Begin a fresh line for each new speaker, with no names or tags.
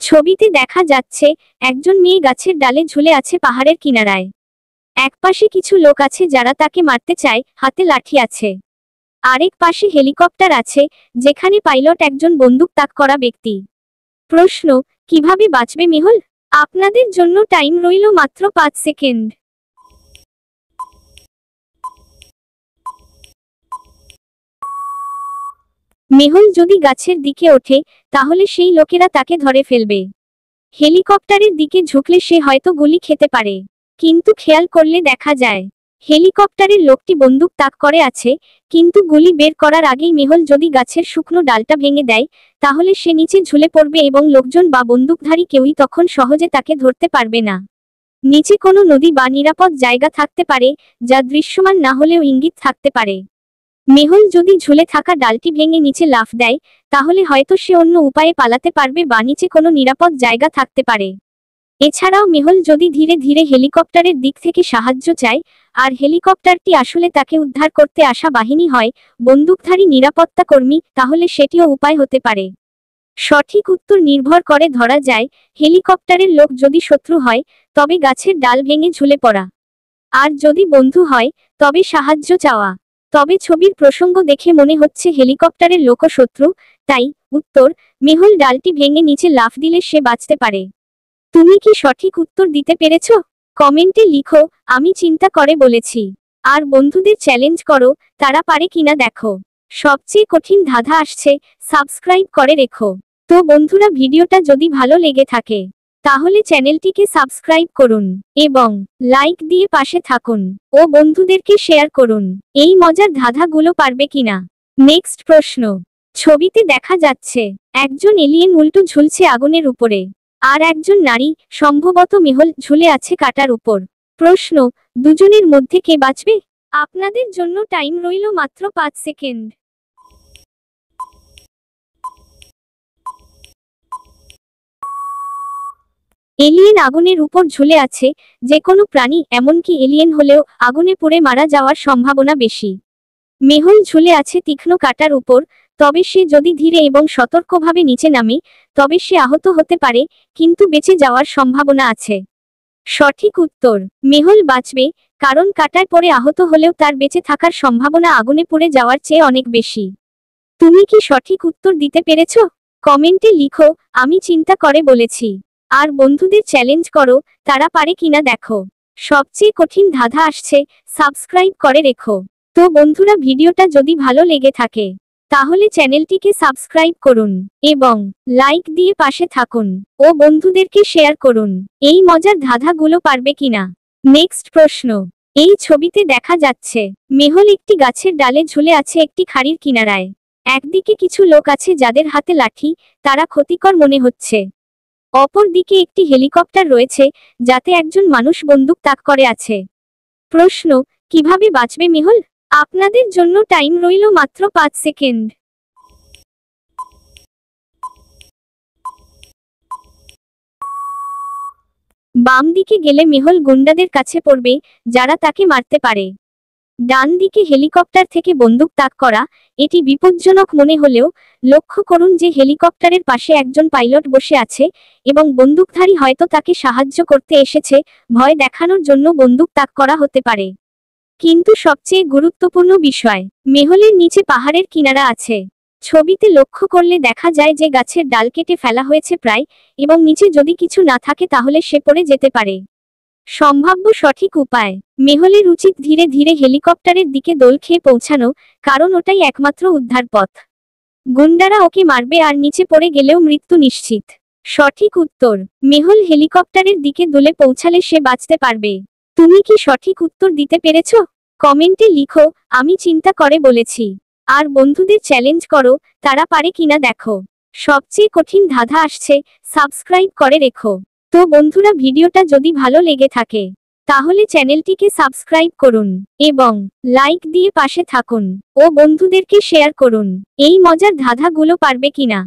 ছবিতে দেখা যাচ্ছে একজন মেয়ে গাছের ডালে ঝুলে আছে পাহাড়ের কিনারায়। একপাশে কিছু লোক আছে যারা তাকে মারতে চায়, হাতে লাঠি আছে। আরেক পাশে হেলিকপ্টার আছে, যেখানে পাইলট একজন বন্দুক তাক করা ব্যক্তি। প্রশ্ন, কিভাবে বাঁচবে মেহুল? আপনাদের জন্য টাইম রইল মাত্র 5 সেকেন্ড। মেহুল যদি গাছের দিকে ওঠে, তাহলে সেই লোকেরা তাকে ধরে ফেলবে। হেলিকপ্টারের দিকে ঝুঁকলে সে হয়তো গুলি খেতে পারে, কিন্তু খেয়াল করলে দেখা যায় হেলিকপ্টারের লোকটি বন্দুক তাক করে আছে, কিন্তু গুলি বের করার আগেই মেহুল যদি গাছের শুকনো ডালটা ভেঙে দেয়, তাহলে সে নিচে ঝুলে পড়বে এবং লোকজন বা বন্দুকধারী কেউই তখন সহজে তাকে ধরতে পারবে না। নিচে কোনো নদী বা নিরাপদ জায়গা থাকতে পারে, যা দৃশ্যমান না হলেও ইঙ্গিত থাকতে পারে। মেহুল যদি ঝুলে থাকা ডালটি ভেঙে নিচে লাফ দেয়, তাহলে হয়তো সে অন্য উপায়ে পালাতে পারবে বা নিচে কোনো নিরাপদ জায়গা থাকতে পারে। এছাড়াও মেহুল যদি ধীরে ধীরে হেলিকপ্টারের দিক থেকে সাহায্য চায়, আর হেলিকপ্টারটি আসলে তাকে উদ্ধার করতে আসা বাহিনী হয়, বন্দুকধারী নিরাপত্তা কর্মী, তাহলে সেটিও উপায় হতে পারে। সঠিক উত্তর নির্ভর করে ধরা যায় হেলিকপ্টারের লোক যদি শত্রু হয়, তবে গাছের ডাল ভেঙে ঝুলে পড়া, আর যদি বন্ধু হয়, তবে সাহায্য চাওয়া। তবে ছবির প্রসঙ্গ দেখে মনে হচ্ছে হেলিকপ্টারের লোক শত্রু, তাই উত্তর মেহুল ডালটি ভেঙে নিচে লাফ দিলে সে বাঁচতে পারে। তুমি কি সঠিক উত্তর দিতে পেরেছ? কমেন্টে লিখো, আমি চিন্তা করে বলেছি। আর বন্ধুদের চ্যালেঞ্জ করো, তারা পারে কিনা দেখো। সবচেয়ে কঠিন ধাঁধা আসছে, সাবস্ক্রাইব করে রেখো। তো বন্ধুরা, ভিডিওটা যদি ভালো লেগে থাকে, তাহলে চ্যানেলটিকে সাবস্ক্রাইব করুন এবং লাইক দিয়ে পাশে থাকুন ও বন্ধুদেরকে শেয়ার করুন। এই মজার ধাঁধাগুলো পারবে কিনা। নেক্সট প্রশ্ন। ছবিতে দেখা যাচ্ছে একজন এলিয়েন উল্টো ঝুলছে আগুনের উপরে, আর একজন নারী, সম্ভবত মেহুল, ঝুলে আছে কাটার উপর। প্রশ্ন, দুজনের মধ্যে কে বাঁচবে? আপনাদের জন্য টাইম রইল মাত্র 5 সেকেন্ড। এলিয়েন আগুনের উপর ঝুলে আছে। যে কোনো প্রাণী, এমনকি এলিয়েন হলেও আগুনে পুড়ে মারা যাওয়ার সম্ভাবনা বেশি। মেহুল ঝুলে আছে তীক্ষ্ণ কাঁটার উপর, তবে সে যদি ধীরে এবং সতর্কভাবে নিচে নামে, তবে সে আহত হতে পারে, কিন্তু বেঁচে যাওয়ার সম্ভাবনা আছে। সঠিক উত্তর, মেহুল বাঁচবে, কারণ কাঁটায় পড়ে আহত হলেও তার বেঁচে থাকার সম্ভাবনা আগুনে পুড়ে যাওয়ার চেয়ে অনেক বেশি। তুমি কি সঠিক উত্তর দিতে পেরেছ? কমেন্টে লিখো, আমি চিন্তা করে বলেছি। আর বন্ধুদের চ্যালেঞ্জ করো, তারা পারে কিনা দেখো। সবচেয়ে কঠিন ধাঁধা আসছে, সাবস্ক্রাইব করে রেখো। তো বন্ধুরা, ভিডিওটা যদি ভালো লেগে থাকে, তাহলে চ্যানেলটিকে সাবস্ক্রাইব করুন এবং লাইক দিয়ে পাশে থাকুন ও বন্ধুদেরকে শেয়ার করুন। এই মজার ধাঁধাগুলো পারবে কিনা। নেক্সট প্রশ্ন। এই ছবিতে দেখা যাচ্ছে মেহুল একটি গাছের ডালে ঝুলে আছে একটি খাড়ির কিনারায়। একদিকে কিছু লোক আছে যাদের হাতে লাঠি, তারা ক্ষতিকর মনে হচ্ছে। অপর দিকে একটি হেলিকপ্টার রয়েছে, যাতে একজন মানুষ বন্দুক তাক করে আছে। প্রশ্ন, কিভাবে বাঁচবে মেহুল? আপনাদের জন্য টাইম রইল মাত্র 5 সেকেন্ড। বাম দিকে গেলে মেহুল গুন্ডাদের কাছে পড়বে, যারা তাকে মারতে পারে। ডান দিকে হেলিকপ্টার থেকে বন্দুক তাক করা, এটি বিপজ্জনক মনে হলেও লক্ষ্য করুন যে হেলিকপ্টারের পাশে একজন পাইলট বসে আছে এবং বন্দুকধারী হয়তো তাকে সাহায্য করতে এসেছে। ভয় দেখানোর জন্য বন্দুক তাক করা হতে পারে, কিন্তু সবচেয়ে গুরুত্বপূর্ণ বিষয়, মেহুলের নিচে পাহাড়ের কিনারা আছে। ছবিতে লক্ষ্য করলে দেখা যায় যে গাছের ডাল কেটে ফেলা হয়েছে প্রায়, এবং নিচে যদি কিছু না থাকে তাহলে সে পড়ে যেতে পারে। সম্ভাব্য সঠিক উপায়, মেহুলের উচিত ধীরে ধীরে হেলিকপ্টারের দিকে দোল খেয়ে পৌঁছানো, কারণ ওটাই একমাত্র উদ্ধার পথ। গুন্ডারা ওকে মারবে আর নিচে পড়ে গেলেও মৃত্যু নিশ্চিত। সঠিক উত্তর, মেহুল হেলিকপ্টারের দিকে দোলে পৌঁছালে সে বাঁচতে পারবে। তুমি কি সঠিক উত্তর দিতে পেরেছ? কমেন্টে লিখো, আমি চিন্তা করে বলেছি। আর বন্ধুদের চ্যালেঞ্জ করো, তারা পারে কিনা দেখো। সবচেয়ে কঠিন ধাঁধা আসছে, সাবস্ক্রাইব করে রেখো। তো বন্ধুরা, ভিডিওটা যদি ভালো লেগে থাকে, তাহলে চ্যানেলটিকে সাবস্ক্রাইব করুন এবং লাইক দিয়ে পাশে থাকুন ও বন্ধুদেরকে শেয়ার করুন। এই মজার ধাঁধাগুলো পারবে কিনা।